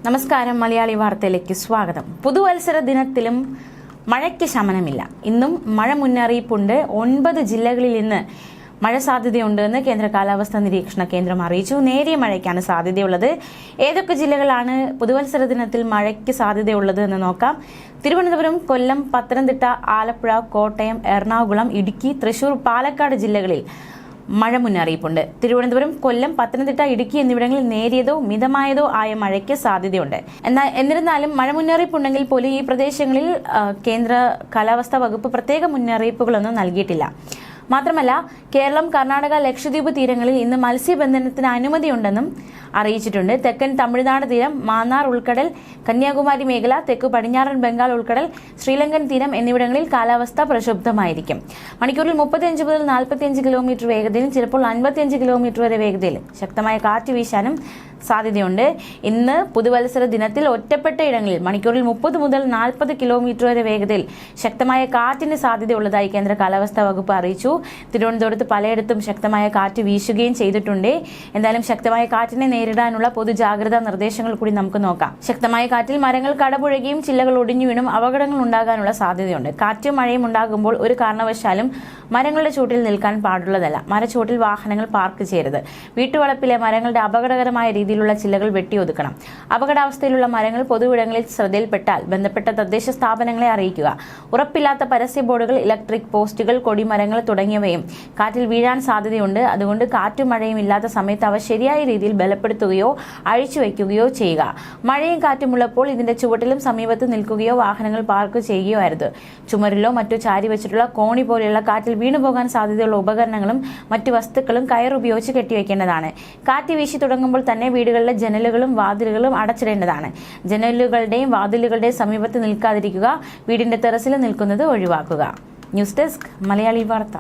നമസ്കാരം. മലയാളി വാർത്തയിലേക്ക് സ്വാഗതം. പുതുവത്സര ദിനത്തിലും മഴയ്ക്ക് ശമനമില്ല. ഇന്നും മഴ മുന്നറിയിപ്പുണ്ട്. 9 ജില്ലകളിൽ ഇന്ന് മഴ സാധ്യതയുണ്ടെന്ന് കേന്ദ്ര കാലാവസ്ഥാ നിരീക്ഷണ കേന്ദ്രം അറിയിച്ചു. നേരിയ മഴയ്ക്കാണ് സാധ്യതയുള്ളത്. ഏതൊക്കെ ജില്ലകളാണ് പുതുവത്സര ദിനത്തിൽ മഴയ്ക്ക് സാധ്യതയുള്ളത് എന്ന് നോക്കാം. തിരുവനന്തപുരം, കൊല്ലം, പത്തനംതിട്ട, ആലപ്പുഴ, കോട്ടയം, എറണാകുളം, ഇടുക്കി, തൃശൂർ, പാലക്കാട് ജില്ലകളിൽ മഴ മുന്നറിയിപ്പുണ്ട്. തിരുവനന്തപുരം, കൊല്ലം, പത്തനംതിട്ട, ഇടുക്കി എന്നിവിടങ്ങളിൽ നേരിയതോ മിതമായതോ ആയ മഴയ്ക്ക് സാധ്യതയുണ്ട്. എന്നിരുന്നാലും മഴ മുന്നറിയിപ്പുണ്ടെങ്കിൽ പോലും ഈ പ്രദേശങ്ങളിൽ കേന്ദ്ര കാലാവസ്ഥാ വകുപ്പ് പ്രത്യേക മുന്നറിയിപ്പുകളൊന്നും നൽകിയിട്ടില്ല. മാത്രമല്ല, കേരളം, കർണാടക, ലക്ഷദ്വീപ് തീരങ്ങളിൽ ഇന്ന് മത്സ്യബന്ധനത്തിന് അനുമതിയുണ്ടെന്നും അറിയിച്ചിട്ടുണ്ട്. തെക്കൻ തമിഴ്നാട് തീരം, മാന്നാർ ഉൾക്കടൽ, കന്യാകുമാരി മേഖല, തെക്കു പടിഞ്ഞാറൻ ബംഗാൾ ഉൾക്കടൽ, ശ്രീലങ്കൻ തീരം എന്നിവിടങ്ങളിൽ കാലാവസ്ഥ പ്രക്ഷുബ്ധമായിരിക്കും. മണിക്കൂറിൽ 35 മുതൽ 45 കിലോമീറ്റർ വേഗതയിലും ചിലപ്പോൾ 55 കിലോമീറ്റർ വരെ വേഗതയിൽ ശക്തമായ കാറ്റ് വീശാനും സാധ്യതയുണ്ട്. ഇന്ന് പുതുവത്സര ദിനത്തിൽ ഒറ്റപ്പെട്ട ഇടങ്ങളിൽ മണിക്കൂറിൽ 30 മുതൽ 40 കിലോമീറ്റർ വരെ വേഗതയിൽ ശക്തമായ കാറ്റിന് സാധ്യതയുള്ളതായി കേന്ദ്ര കാലാവസ്ഥാ വകുപ്പ് അറിയിച്ചു. തിരുവനന്തപുരത്ത് പലയിടത്തും ശക്തമായ കാറ്റ് വീശുകയും ചെയ്തിട്ടുണ്ട്. എന്തായാലും ശക്തമായ കാറ്റിനെ നേരിടാനുള്ള പൊതുജാഗ്രതാ നിർദ്ദേശങ്ങൾ കൂടി നമുക്ക് നോക്കാം. ശക്തമായ കാറ്റിൽ മരങ്ങൾ കടപുഴകിയും ചില്ലകൾ ഒടിഞ്ഞു വീണും അപകടങ്ങൾ ഉണ്ടാകാനുള്ള സാധ്യതയുണ്ട്. കാറ്റും മഴയും ഉണ്ടാകുമ്പോൾ ഒരു കാരണവശാലും മരങ്ങളുടെ ചൂട്ടിൽ നിൽക്കാൻ പാടുള്ളതല്ല. മരച്ചൂട്ടിൽ വാഹനങ്ങൾ പാർക്ക് ചെയ്യരുത്. വീട്ടുവളപ്പിലെ മരങ്ങളുടെ അപകടകരമായ രീതിയിലുള്ള ചില്ലകൾ വെട്ടിയൊതുക്കണം. അപകടാവസ്ഥയിലുള്ള മരങ്ങൾ പൊതുവിടങ്ങളിൽ ശ്രദ്ധയിൽപ്പെട്ടാൽ ബന്ധപ്പെട്ട തദ്ദേശ സ്ഥാപനങ്ങളെ അറിയിക്കുക. ഉറപ്പില്ലാത്ത പരസ്യ ബോർഡുകൾ, ഇലക്ട്രിക് പോസ്റ്റുകൾ, കൊടിമരങ്ങൾ തുടങ്ങിയവയും കാറ്റിൽ വീഴാൻ സാധ്യതയുണ്ട്. അതുകൊണ്ട് കാറ്റും മഴയും ഇല്ലാത്ത സമയത്ത് അവ ശരിയായ രീതിയിൽ ബലപ്പെടുത്തുകയോ അഴിച്ചുവെക്കുകയോ ചെയ്യുക. മഴയും കാറ്റുമുള്ളപ്പോൾ ഇതിന്റെ ചുവട്ടിലും സമീപത്ത് നിൽക്കുകയോ വാഹനങ്ങൾ പാർക്ക് ചെയ്യുകയോ അരുത്. ചുമരിലോ മറ്റു ചാരി വെച്ചിട്ടുള്ള കോണി പോലെയുള്ള കാറ്റിൽ വീണുപോകാൻ സാധ്യതയുള്ള ഉപകരണങ്ങളും മറ്റു വസ്തുക്കളും കയറുപയോഗിച്ച് കെട്ടിവെക്കേണ്ടതാണ്. കാറ്റ് വീശി തുടങ്ങുമ്പോൾ തന്നെ വീടുകളിലെ ജനലുകളും വാതിലുകളും അടച്ചിടേണ്ടതാണ്. ജനലുകളുടെയും വാതിലുകളുടെയും സമീപത്ത് നിൽക്കാതിരിക്കുക. വീടിന്റെ ടെറസിൽ നിൽക്കുന്നത് ഒഴിവാക്കുക. ന്യൂസ് ഡെസ്ക്, മലയാളി വാർത്ത.